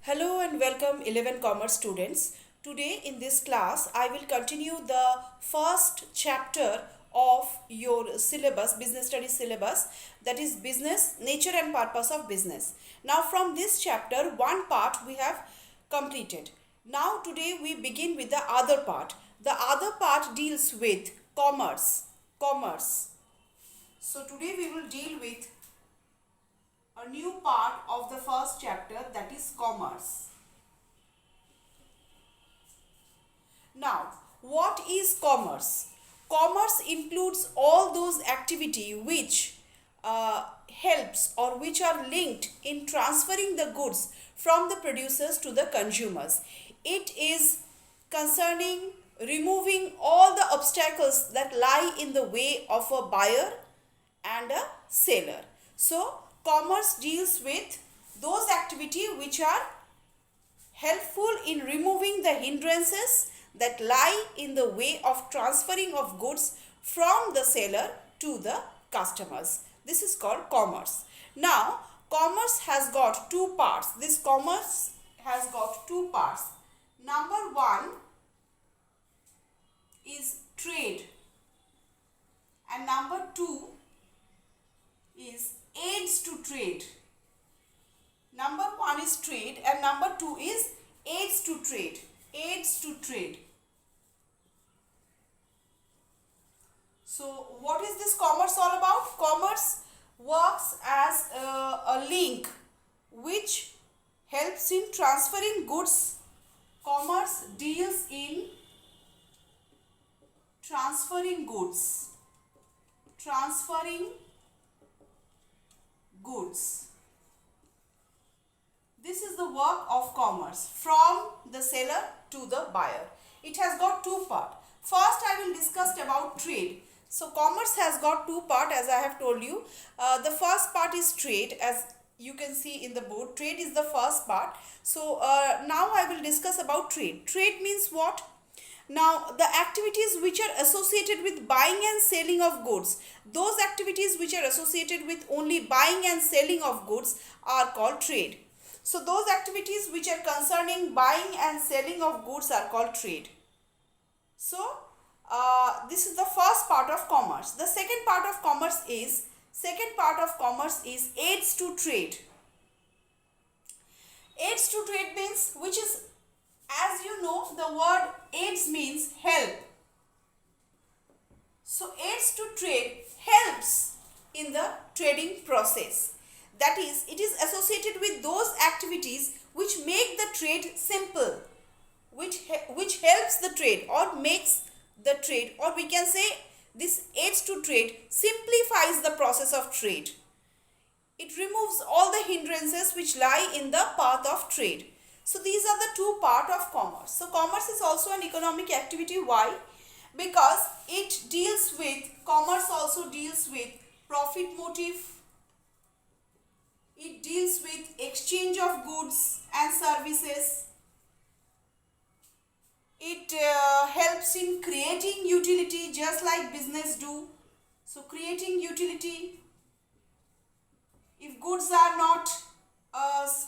Hello and welcome 11 Commerce students. Today in this class I will continue the first chapter of your syllabus, business studies syllabus, that is business, nature and purpose of business. Now from this chapter one part we have completed. Now today we begin with the other part. The other part deals with commerce. So today we will deal with a new part of the first chapter, that is commerce. Now, what is commerce? Commerce includes all those activity which helps or which are linked in transferring the goods from the producers to the consumers. It is concerning removing all the obstacles that lie in the way of a buyer and a seller. So, commerce deals with those activities which are helpful in removing the hindrances that lie in the way of transferring of goods from the seller to the customers. This is called commerce. Now, commerce has got two parts. This commerce has got two parts. Number one is trade, and number two is aids to trade. Number one is trade and number two is aids to trade. Aids to trade. So what is this commerce all about? Commerce works as a link which helps in transferring goods. Commerce deals in transferring goods. Transferring goods. This is the work of commerce from the seller to the buyer. It has got two parts. First, I will discuss about trade. So, commerce has got two parts, as I have told you. The first part is trade, as you can see in the board. Trade is the first part. So, now I will discuss about trade. Trade means what? Now, the activities which are associated with buying and selling of goods, those activities which are associated with only buying and selling of goods are called trade. So, those activities which are concerning buying and selling of goods are called trade. So, this is the first part of commerce. The second part of commerce is aids to trade. Aids to trade means, which is, as you know, the word aids means help. So, aids to trade helps in the trading process. That is, it is associated with those activities which make the trade simple, which helps the trade or makes the trade, or we can say this aids to trade simplifies the process of trade. It removes all the hindrances which lie in the path of trade. So these are the two parts of commerce. So commerce is also an economic activity. Why? Because commerce also deals with profit motive. It deals with exchange of goods and services. It helps in creating utility, just like business do. So creating utility. If goods are not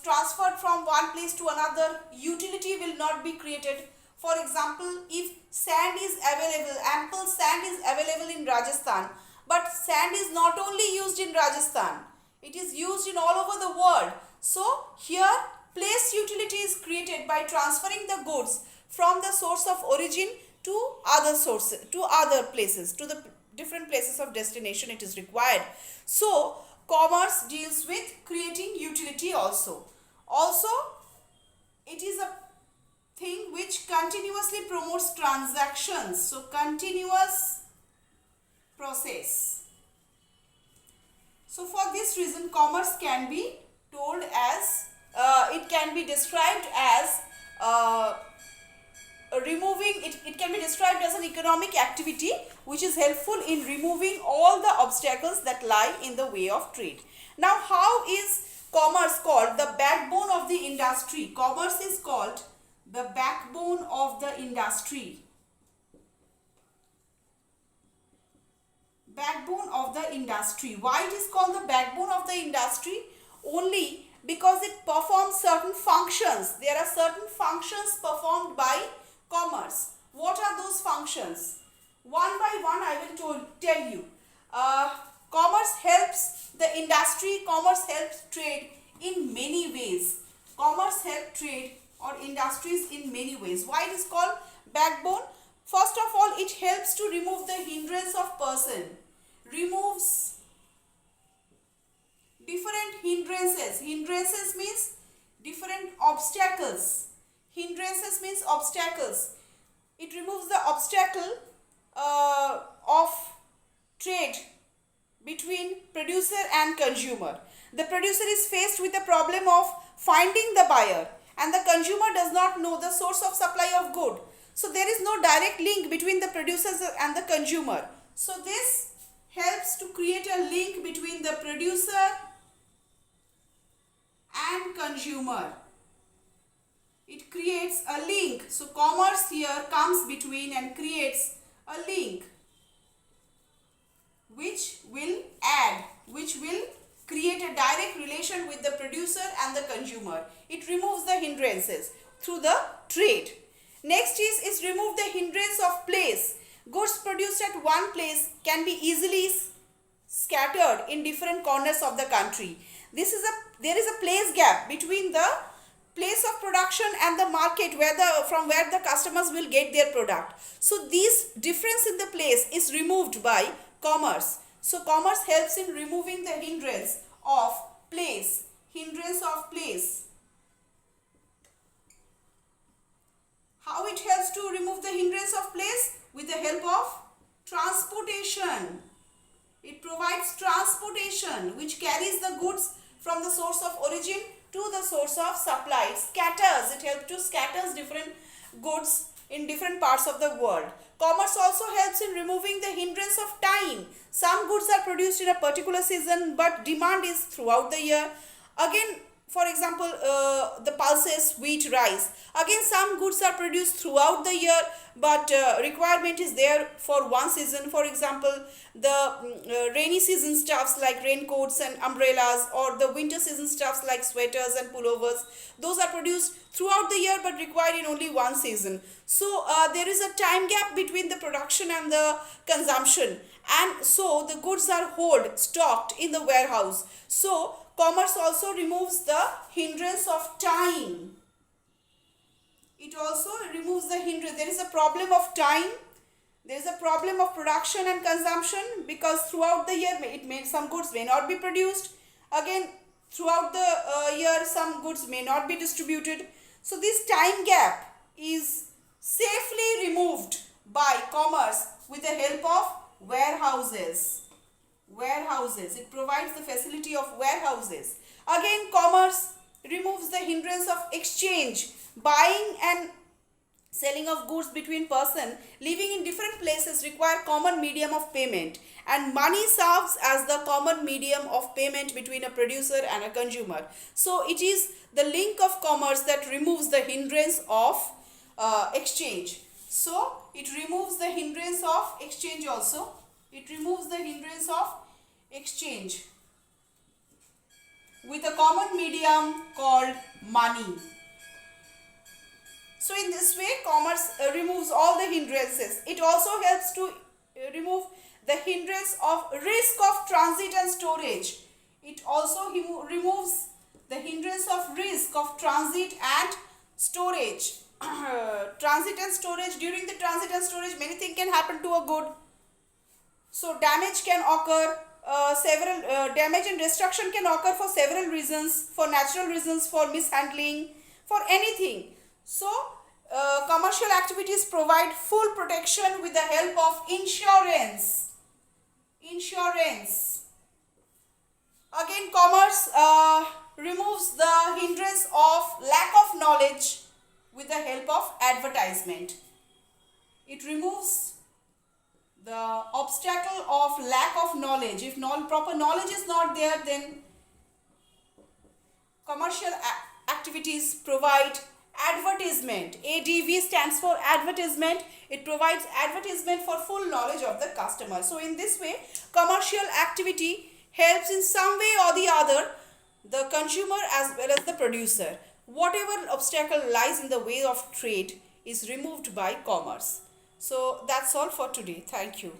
transferred from one place to another, utility will not be created. For example, if sand is available, ample sand is available in Rajasthan, but sand is not only used in Rajasthan, it is used in all over the world. So here place utility is created by transferring the goods from the source of origin to other sources, to other places, to the different places of destination it is required. So commerce deals with creating utility also. Also, it is a thing which continuously promotes transactions. So continuous process. So for this reason, commerce can be told as, it can be described as it can be described as an economic activity which is helpful in removing all the obstacles that lie in the way of trade. Now, how is commerce called the backbone of the industry? Commerce is called the backbone of the industry. Backbone of the industry. Why it is called the backbone of the industry? Only because it performs certain functions. There are certain functions performed by commerce. What are those functions? One by one I will tell you. Commerce helps the industry, commerce helps trade in many ways. Commerce helps trade or industries in many ways. Why it is called backbone? First of all, it helps to remove the hindrance of person. Removes different hindrances. Hindrances means different obstacles. Hindrances means obstacles. It removes the obstacle of trade between producer and consumer. The producer is faced with the problem of finding the buyer, and the consumer does not know the source of supply of good. So there is no direct link between the producers and the consumer. So this helps to create a link between the producer and consumer. It creates a link. So commerce here comes between and creates a link which will create a direct relation with the producer and the consumer. It removes the hindrances through the trade. Next is remove the hindrance of place. Goods produced at one place can be easily scattered in different corners of the country. There is a place gap between the place of production and the market from where the customers will get their product. So this difference in the place is removed by commerce. So commerce helps in removing the hindrance of place. Hindrance of place. How it helps to remove the hindrance of place? With the help of transportation. It provides transportation which carries the goods from the source of origin to the source of supply. It scatters. It helps to scatter different goods in different parts of the world. Commerce also helps in removing the hindrance of time. Some goods are produced in a particular season, but demand is throughout the year. Again, for example, the pulses, wheat, rice. Again, some goods are produced throughout the year, but requirement is there for one season. For example, the rainy season stuffs like raincoats and umbrellas, or the winter season stuffs like sweaters and pullovers. Those are produced throughout the year but required in only one season. So there is a time gap between the production and the consumption, and so the goods are stocked in the warehouse. So commerce also removes the hindrance of time. It also removes the hindrance. There is a problem of time. There is a problem of production and consumption, because throughout the year some goods may not be produced. Again, throughout the year some goods may not be distributed. So this time gap is safely removed by commerce with the help of warehouses. Warehouses. It provides the facility of warehouses. Again, commerce removes the hindrance of exchange. Buying and selling of goods between persons living in different places require common medium of payment, and money serves as the common medium of payment between a producer and a consumer. So it is the link of commerce that removes the hindrance of exchange. So it removes the hindrance of exchange also. It removes the hindrance of exchange with a common medium called money. So in this way, commerce removes all the hindrances. It also helps to remove the hindrance of risk of transit and storage. It also removes the hindrance of risk of transit and storage. Transit and storage. During the transit and storage, many things can happen to a good. So damage can occur. Damage and destruction can occur for several reasons. For natural reasons, for mishandling, for anything. So, commercial activities provide full protection with the help of insurance. Insurance. Again, commerce removes the hindrance of lack of knowledge with the help of advertisement. It removes the obstacle of lack of knowledge. If proper knowledge is not there, then commercial activities provide advertisement. ADV stands for advertisement. It provides advertisement for full knowledge of the customer. So in this way, commercial activity helps in some way or the other the consumer as well as the producer. Whatever obstacle lies in the way of trade is removed by commerce. So that's all for today. Thank you.